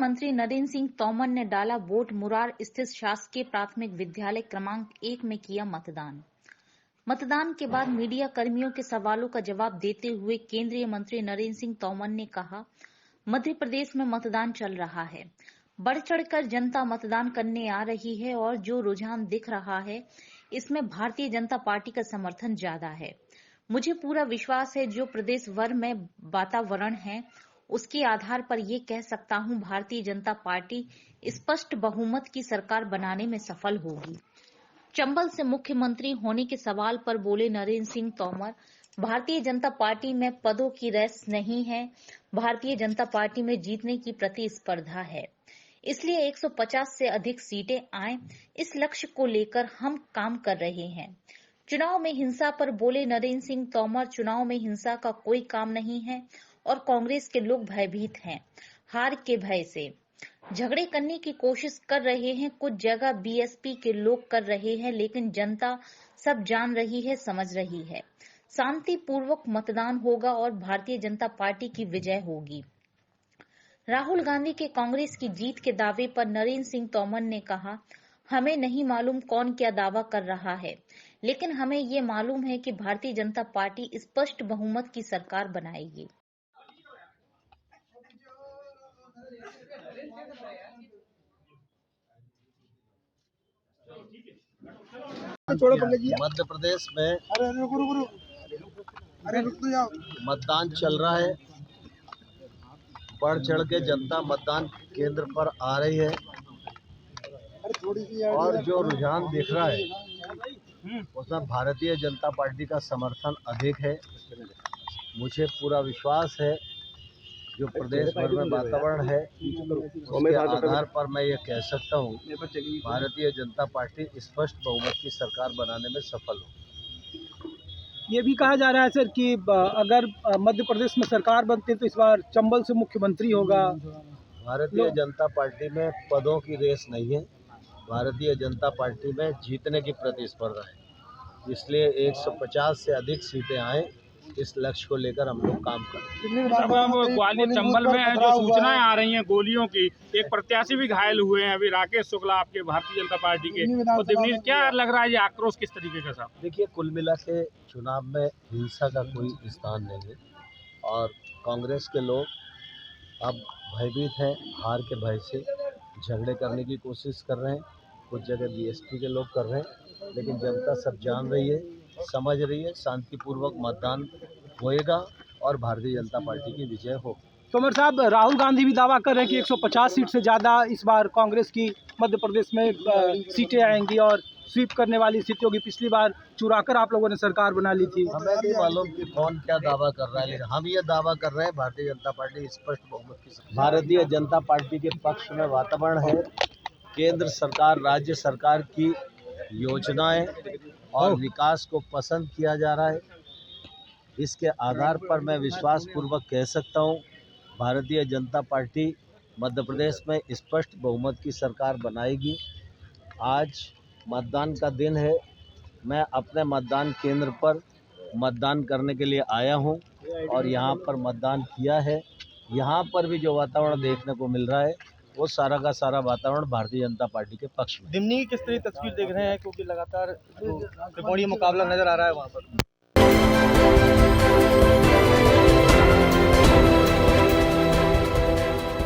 मंत्री नरेंद्र सिंह तोमर ने डाला वोट। मुरार स्थित शासकीय प्राथमिक विद्यालय क्रमांक 1 में किया मतदान। मतदान के बाद मीडिया कर्मियों के सवालों का जवाब देते हुए केंद्रीय मंत्री नरेंद्र सिंह तोमर ने कहा, मध्य प्रदेश में मतदान चल रहा है। बढ़ चढ़कर जनता मतदान करने आ रही है और जो रुझान दिख रहा है इसमें भारतीय जनता पार्टी का समर्थन ज्यादा है। मुझे पूरा विश्वास है जो प्रदेश भर में वातावरण है उसके आधार पर ये कह सकता हूं भारतीय जनता पार्टी स्पष्ट बहुमत की सरकार बनाने में सफल होगी। चंबल से मुख्यमंत्री होने के सवाल पर बोले नरेंद्र सिंह तोमर, भारतीय जनता पार्टी में पदों की रेस नहीं है, भारतीय जनता पार्टी में जीतने की प्रतिस्पर्धा है, इसलिए 150 से अधिक सीटें आए इस लक्ष्य को लेकर हम काम कर रहे हैं। चुनाव में हिंसा पर बोले नरेंद्र सिंह तोमर, चुनाव में हिंसा का कोई काम नहीं है और कांग्रेस के लोग भयभीत हैं। हार के भय से झगड़े करने की कोशिश कर रहे हैं, कुछ जगह बीएसपी के लोग कर रहे हैं, लेकिन जनता सब जान रही है, समझ रही है। शांतिपूर्वक मतदान होगा और भारतीय जनता पार्टी की विजय होगी। राहुल गांधी के कांग्रेस की जीत के दावे पर नरेंद्र सिंह तोमर ने कहा, हमें नहीं मालूम कौन क्या दावा कर रहा है, लेकिन हमें ये मालूम है कि भारतीय जनता पार्टी स्पष्ट बहुमत की सरकार बनाएगी। मध्य प्रदेश में मतदान चल रहा है। बढ़ चढ़ के जनता मतदान केंद्र पर आ रही है और जो रुझान दिख रहा है उसमें भारतीय जनता पार्टी का समर्थन अधिक है। मुझे पूरा विश्वास है जो प्रदेश भर में वातावरण है उसके आधार पर मैं ये कह सकता हूँ भारतीय जनता पार्टी स्पष्ट बहुमत की सरकार बनाने में सफल हो। ये भी कहा जा रहा है सर कि अगर मध्य प्रदेश में सरकार बनती है तो इस बार चंबल से मुख्यमंत्री होगा। भारतीय जनता पार्टी में पदों की रेस नहीं है, भारतीय जनता पार्टी में जीतने की प्रतिस्पर्धा है, इसलिए 150 से अधिक सीटें आए इस लक्ष्य को लेकर हम लोग काम कर रहे हैं। ग्वालियर चंबल में जो सूचनाएं आ रही हैं गोलियों की, एक प्रत्याशी भी घायल हुए हैं अभी, राकेश शुक्ला आपके भारतीय जनता पार्टी के, तो क्या लग रहा है ये आक्रोश किस तरीके का साहब? देखिए, कुल मिला के चुनाव में हिंसा का कोई स्थान नहीं है और कांग्रेस के लोग अब भयभीत हैं, हार के भय से झगड़े करने की कोशिश कर रहे हैं। कुछ जगह बीएसपी के लोग कर रहे हैं, लेकिन जनता सब जान रही है, समझ रही है। शांतिपूर्वक मतदान होएगा और भारतीय जनता पार्टी की विजय हो। तोमर साहब, राहुल गांधी भी दावा कर रहे हैं कि 150 सीट से ज़्यादा इस बार कांग्रेस की मध्य प्रदेश में सीटें आएंगी और स्वीप करने वाली सीटों की पिछली बार चुराकर आप लोगों ने सरकार बना ली थी। हमें नहीं मालूम कि कौन क्या दावा कर रहा है, लेकिन हम ये दावा कर रहे हैं भारतीय जनता पार्टी स्पष्ट बहुमत की। भारतीय जनता पार्टी के पक्ष में वातावरण है। केंद्र सरकार, राज्य सरकार की योजनाएं और विकास को पसंद किया जा रहा है। इसके आधार पर मैं विश्वास पूर्वक कह सकता हूं भारतीय जनता पार्टी मध्य प्रदेश में स्पष्ट बहुमत की सरकार बनाएगी। आज मतदान का दिन है। मैं अपने मतदान केंद्र पर मतदान करने के लिए आया हूं और यहां पर मतदान किया है। यहां पर भी जो वातावरण देखने को मिल रहा है वो सारा का सारा वातावरण भारतीय जनता पार्टी के पक्ष में। दिमनी की किस तरह तस्वीर देख रहे हैं, क्योंकि लगातार त्रिकोणीय मुकाबला नजर आ रहा है वहाँ पर?